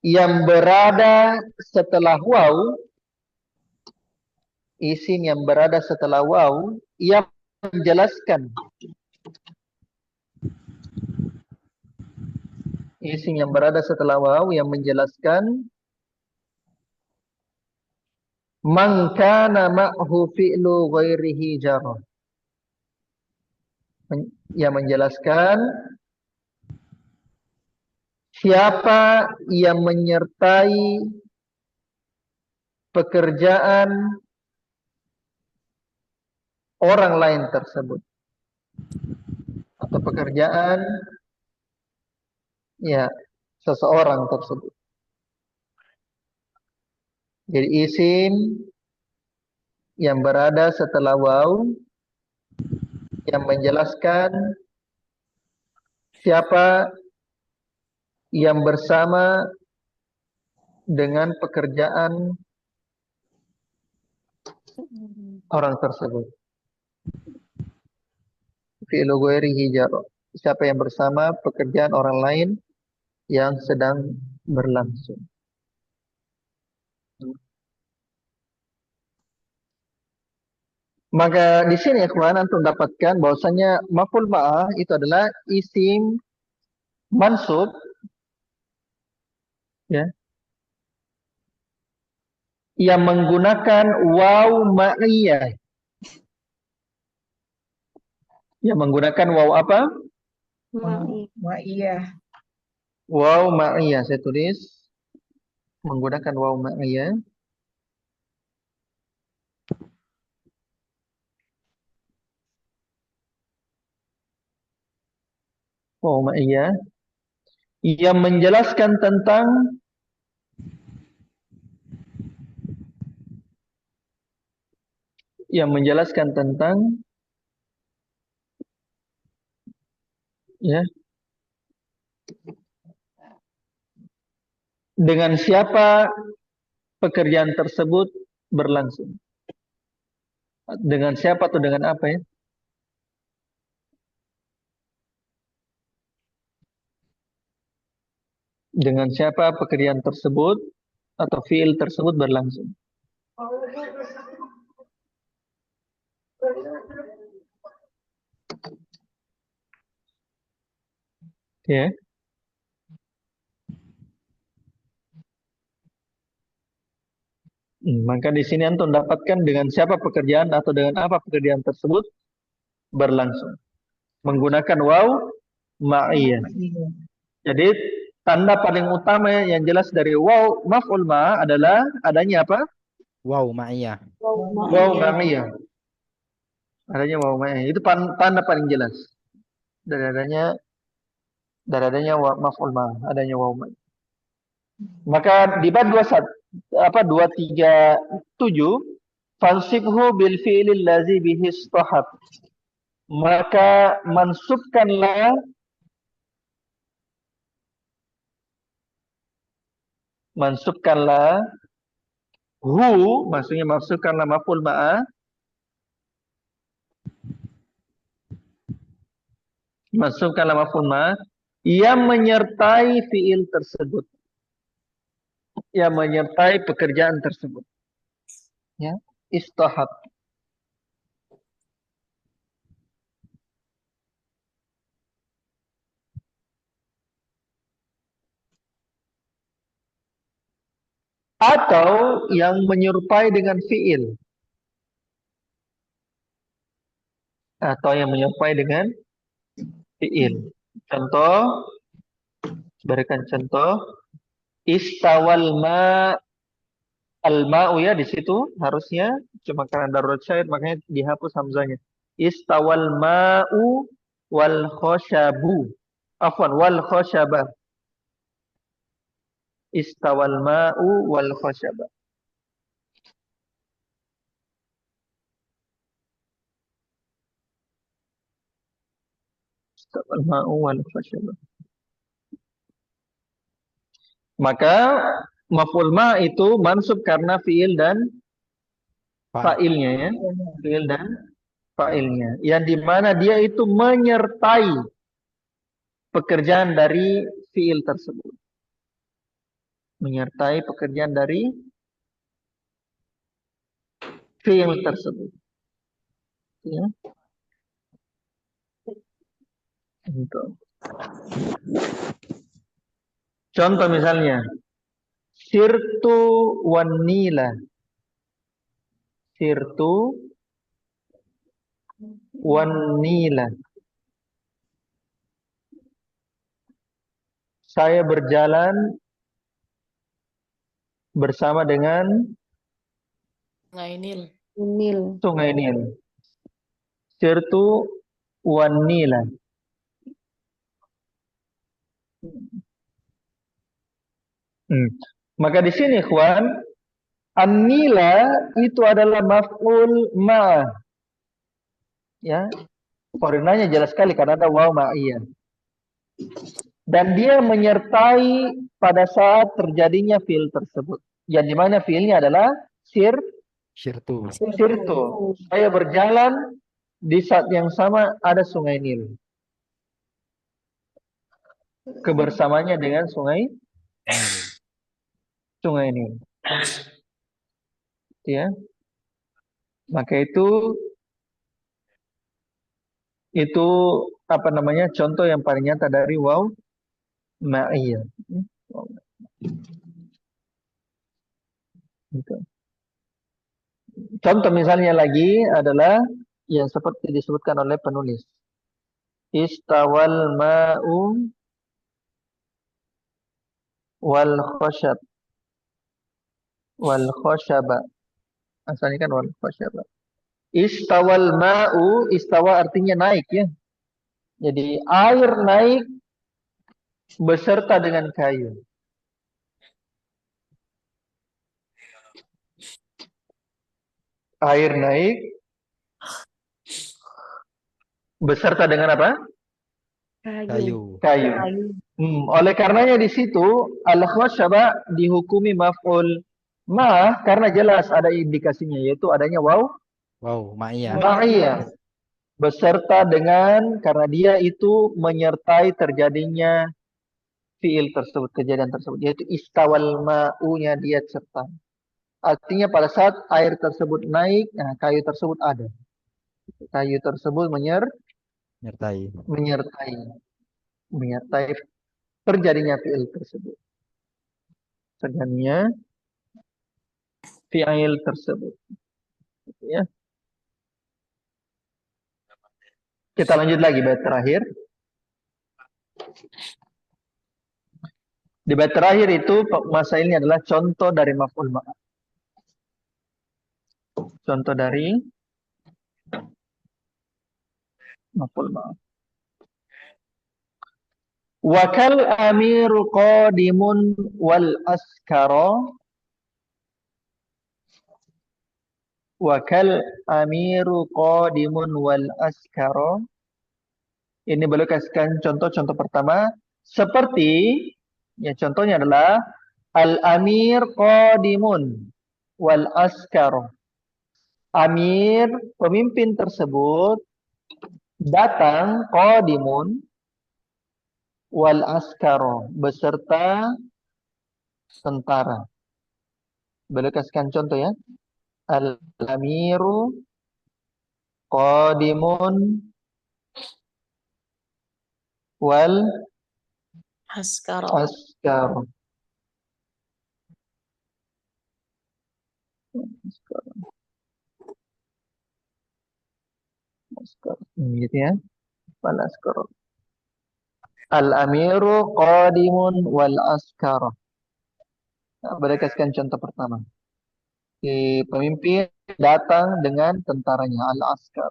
yang berada setelah waw, yang menjelaskan. Isim yang berada setelah waw yang menjelaskan man kana ma'hu fi'lu ghairihi jarah. Yang menjelaskan siapa yang menyertai pekerjaan orang lain tersebut, atau pekerjaan seseorang tersebut. Jadi isim yang berada setelah waw yang menjelaskan siapa yang bersama dengan pekerjaan orang tersebut. Fi'lu ghairihi jarah. Siapa yang bersama pekerjaan orang lain yang sedang berlangsung. Maka di sini ikhwan antum dapatkan bahwasanya maf'ul ma'ah itu adalah isim mansub yang menggunakan waw ma'iyah. Yang menggunakan waw apa? Ma'iyah. Waw ma'iyah. Saya tulis menggunakan waw ma'iyah. Waw ma'iyah yang menjelaskan tentang dengan siapa pekerjaan tersebut berlangsung. Dengan siapa atau dengan apa ya? Dengan siapa pekerjaan tersebut atau fiil tersebut berlangsung. Ya. Maka di sini antum dapatkan dengan siapa pekerjaan atau dengan apa pekerjaan tersebut berlangsung. Menggunakan waw ma'iyah. Jadi tanda paling utama yang jelas dari waw maf'ul ma' adalah adanya apa? Waw ma'iyah. Waw ma'iyah. Adanya waw ma'iyah. Itu tanda paling jelas dari adanya maf'ul ma', adanya waw ma'iyah. Maka di bab 237 fansibhu bil fi'lil ladzi bihi istahab. Maka mansubkanlah maksudnya mansubkanlah maf'ul ma'ah yang menyertai fi'il tersebut, yang menyertai pekerjaan tersebut. Ya, istahab. Atau yang menyerupai dengan fi'il. Atau yang menyerupai dengan fi'il. Contoh, berikan contoh. Istawal ma Al-ma'u ya di situ harusnya cuma karena darurat syair makanya dihapus hamzanya. Istawal ma'u wal khoshabu. Afwan wal khoshaba. Istawal ma'u wal khoshaba. Istawal ma'u wal khoshaba. Maka maf'ul ma itu mansub karena fiil dan fa'ilnya ya. Fiil dan fa'ilnya. Yang dimana dia itu menyertai pekerjaan dari fiil tersebut. Menyertai pekerjaan dari fiil tersebut. Ya. Untuk. Contoh misalnya, sirtu wan nila. Sirtu wan nila. Saya berjalan bersama dengan Nil. Sungai Nil. Sirtu wan nila. Maka di sini ikhwan, an-nila itu adalah maf'ul ma. Ya. Koordinatnya jelas sekali karena ada waw ma'iyah. Dan dia menyertai pada saat terjadinya fiil tersebut. Yang dimana fiilnya adalah Sirtu. sirtu. Saya berjalan di saat yang sama ada sungai Nil. Kebersamanya dengan sungai Nil. Ya. Maka itu apa namanya contoh yang paling nyata dari waw ma'iyah. Gitu. Contoh misalnya lagi adalah yang seperti disebutkan oleh penulis. Istawal ma'u wal khoshab wal khoshaba. Asalnya kan wal khoshaba. Istawal ma'u, istawa artinya naik ya. Jadi air naik beserta dengan kayu. Air naik beserta dengan apa? Kayu. Oleh karenanya di situ al-khoshaba dihukumi maf'ul ma karena jelas ada indikasinya yaitu adanya waw Wow, ma'iyah. ma'iyah beserta dengan karena dia itu menyertai terjadinya fiil tersebut, kejadian tersebut yaitu istawal ma'unya dia serta. Artinya pada saat air tersebut naik, nah kayu tersebut ada. Kayu tersebut menyertai terjadinya fiil tersebut. Terjadinya fiil tersebut. Ya. Kita lanjut lagi bait terakhir. Di bait terakhir itu masailnya adalah contoh dari maf'ul ma'. Contoh dari maf'ul ma'. Wakal amiru qadimun wal askara. Wakal amiru qadimun wal askara. Ini boleh kasihkan contoh-contoh pertama. Seperti, ya contohnya adalah al-amir qadimun wal askara. Amir, pemimpin tersebut datang qadimun wal askara beserta tentara. Boleh kasihkan contoh ya. Al-amiru qadimun wal askara. Gitu ya. Wal askara. Al-amiru qadimun wal askara. Nah, boleh kasihkan contoh pertama. Si pemimpin datang dengan tentaranya, al-askar.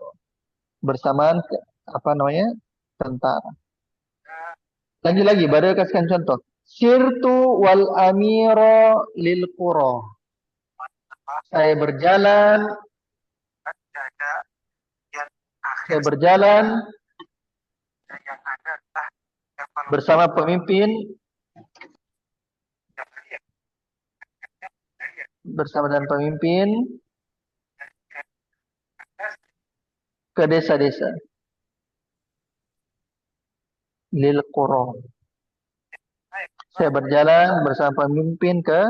Bersamaan apa namanya? Tentara. Lagi-lagi, baru kasihkan contoh. Sirtu wal amiro lil qura. Saya berjalan bersama pemimpin ke desa-desa. Lil qura. Saya berjalan bersama pemimpin ke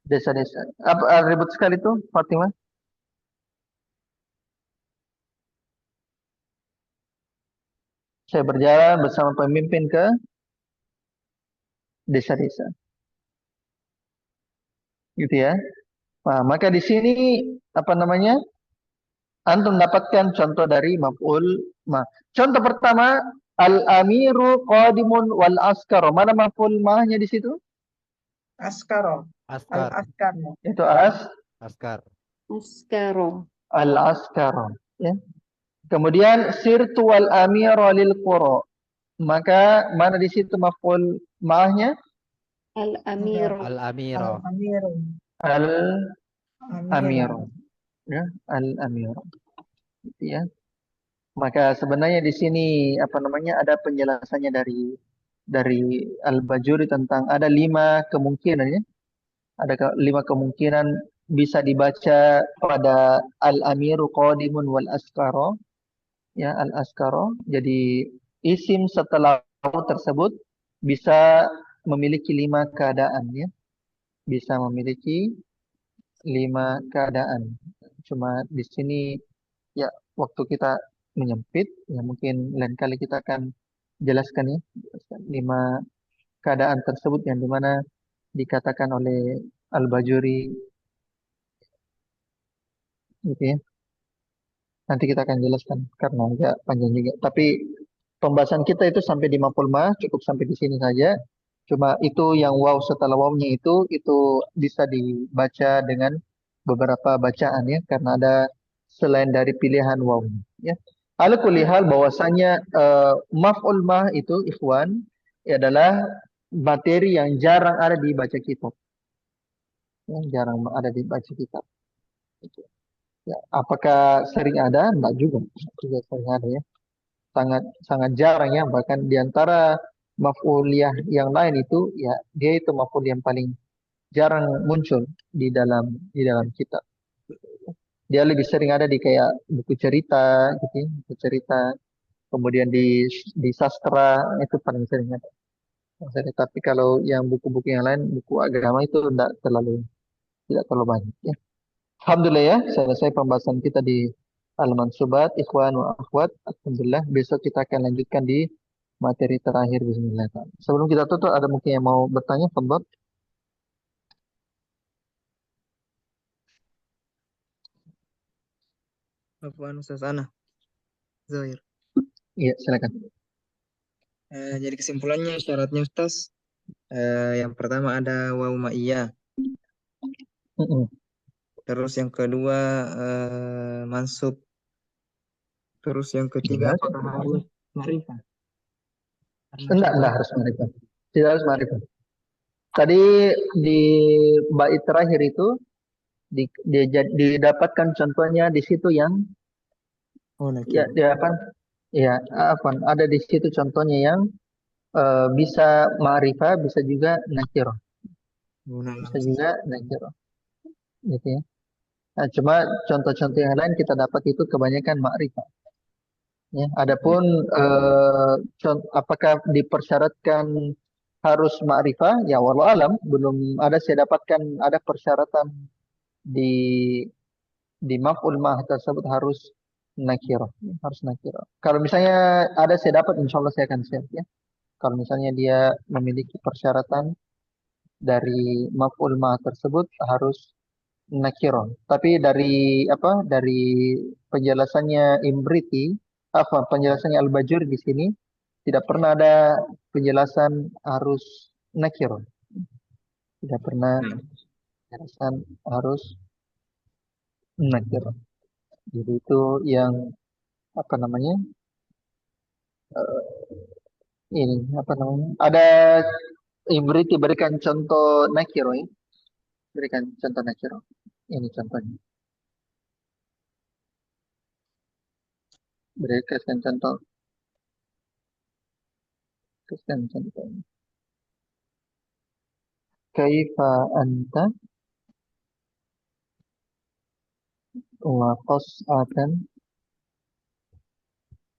desa-desa. Apa ribut sekali tuh, Fatimah? Saya berjalan bersama pemimpin ke desa-desa. Gitu ya. Nah, maka di sini apa namanya? Antum dapatkan contoh dari maf'ul ma. Contoh pertama, al-amiru qadimun wal askar. Mana maf'ul mahnya di situ? Askaro. Askar. Al-askar. Itu Askar. Askaro. al-askar. Ya. Kemudian sirtu wal amira lil qura. Maka mana di situ maf'ul mahnya? Al-amiru. Al-amiro. Al-amiru. Al-amiru. Ya, al-amiru. Gitu ya. Maka sebenarnya di sini apa namanya ada penjelasannya dari Al-Bajuri tentang ada 5 kemungkinan ya. Ada 5 kemungkinan bisa dibaca pada al-amiru qadimun wal askaro ya al-askaro. Jadi isim setelah tersebut bisa memiliki 5 keadaan ya. Bisa memiliki 5 keadaan. Cuma di sini ya waktu kita menyempit ya mungkin lain kali kita akan jelaskan ya 5 keadaan tersebut yang dimana dikatakan oleh Al-Bajuri gitu ya. Nanti kita akan jelaskan karena agak panjang juga. Tapi pembahasan kita itu sampai di maf'ul ma, cukup sampai di sini saja. Cuma itu yang waw setelah wawnya itu bisa dibaca dengan beberapa bacaan ya karena ada selain dari pilihan wawnya ya. Ala kulli hal bahwasanya maf'ul ma itu ikhwan adalah materi yang jarang ada di baca kitab. Yang jarang ada di baca kitab. Gitu. Ya, apakah sering ada? Enggak juga. Juga sering ada ya. Sangat sangat jarang ya. Bahkan di antara maf'uliyah yang lain itu ya dia itu maf'ul yang paling jarang muncul di dalam kitab. Dia lebih sering ada di kayak buku cerita gitu ya, buku cerita. Kemudian di sastra itu paling sering ada. Tapi kalau yang buku-buku yang lain, buku agama itu tidak terlalu banyak ya. Alhamdulillah ya, selesai pembahasan kita di Al-Mansubat, Ikhwan wa Akhwat. Alhamdulillah, besok kita akan lanjutkan di materi terakhir bismillah. Sebelum kita tutup, ada mungkin yang mau bertanya, Fadhal? Apaan Ustaz Ana? Zohir. Iya, silakan. Jadi kesimpulannya syaratnya Ustaz, yang pertama ada waw ma'iyah. Mm-mm. Terus yang kedua mansub. Terus yang ketiga Iya. apakah harus ma'rifah? Enggak harus marifat. Tidak harus marifat. Tadi di bait terakhir itu didapatkan contohnya di situ yang Oh, ya nakir. di apa? Ya, afwan, ada di situ contohnya yang bisa ma'rifah, bisa juga nakirah. Oh, nah, Bisa juga nakirah. Gitu ya. Nah, cuma contoh-contoh yang lain kita dapat itu kebanyakan ma'rifah. Ya, adapun apakah dipersyaratkan harus ma'rifah? Ya, wallahu alam, belum ada saya dapatkan ada persyaratan di maf'ul mah tersebut harus nakirah, harus nakirah. Kalau misalnya ada saya dapat, insya Allah saya akan share ya. Kalau misalnya dia memiliki persyaratan dari maf'ul ma tersebut harus nakirah. Tapi dari penjelasannya Imriti, penjelasannya Al-Bajuri di sini tidak pernah ada penjelasan harus nakirah. Tidak pernah Nah, alasan harus nakirah. Jadi itu yang apa namanya? eh, ini apa namanya? Ada Imriti berikan contoh nakiro ya. Berikan contoh nakiro. Ini contohnya. Berikan contoh. Berikan contoh. Kaifa anta wa qas'atan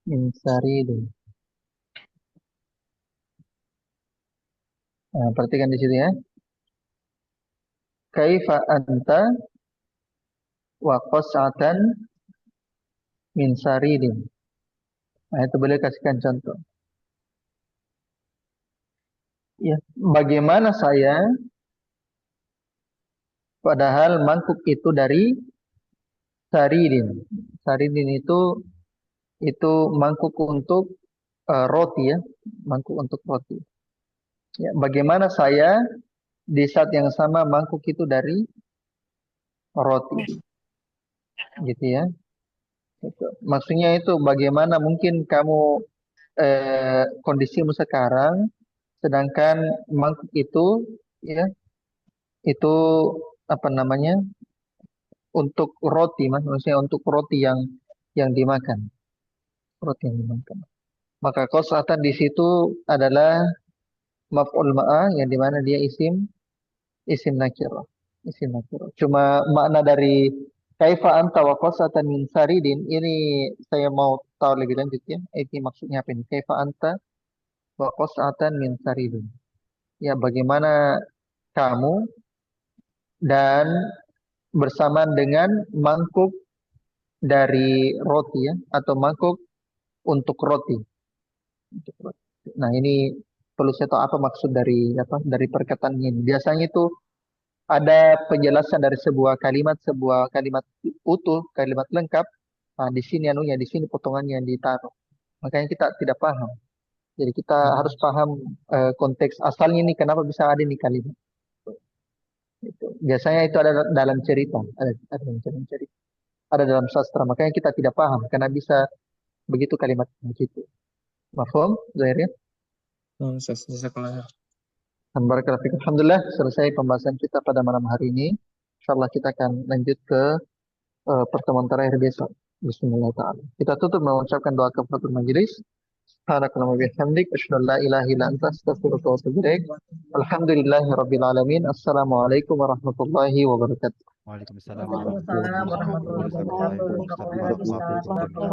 min saridin. Nah, perhatikan di sini ya. Kaifa anta wa qas'atan min saridin. Nah, itu boleh kasihkan contoh. Ya, bagaimana saya padahal mangkuk itu dari saridin. Saridin itu mangkuk untuk roti ya, mangkuk untuk roti. Ya, bagaimana saya di saat yang sama mangkuk itu dari roti, gitu ya. Gitu. Maksudnya itu bagaimana mungkin kamu kondisimu sekarang, sedangkan mangkuk itu ya itu apa namanya untuk roti, maksudnya untuk roti yang dimakan, roti yang dimakan. Maka qas'atan di situ adalah maf'ul ma'ah yang dimana dia isim nakirah. Isim nakirah. Cuma makna dari kaifa anta wa qas'atan min saridin ini saya mau tahu lebih lanjut ya. Ini maksudnya apa ini? Kaifa anta wa qas'atan min saridin. Ya, bagaimana kamu dan bersamaan dengan mangkuk dari roti ya atau mangkuk untuk roti. Untuk roti. Nah, ini perlu saya tahu apa maksud dari dari perkataan ini. Biasanya itu ada penjelasan dari sebuah kalimat utuh, kalimat lengkap. Nah, di sini anunya, di sini potongannya yang ditaruh. Makanya kita tidak paham. Jadi kita harus paham konteks asalnya ini kenapa bisa ada ini kalimat. Itu. Biasanya itu ada dalam cerita, ada dalam cerita, ada dalam sastra. Makanya kita tidak paham karena bisa begitu kalimat begitu. Mafhum, Zahir ya? jazakallah. Barakallahu fiik. Alhamdulillah selesai pembahasan kita pada malam hari ini. Insyaallah kita akan lanjut ke pertemuan terakhir besok. Bismillah ta'ala. Kita tutup mengucapkan doa kafaratul majelis. Subhanakallahumma wa bihamdik asyhadu an la ilaha illa anta astaghfiruka wa atubu ilaik. Alhamdulillahirabbil alamin. Assalamualaikum warahmatullahi wabarakatuh. Waalaikumsalam Waalaikumsalam warahmatullahi warahmatullahi wabarakatuh. wabarakatuh. Ustaz, barakallahu fiikum.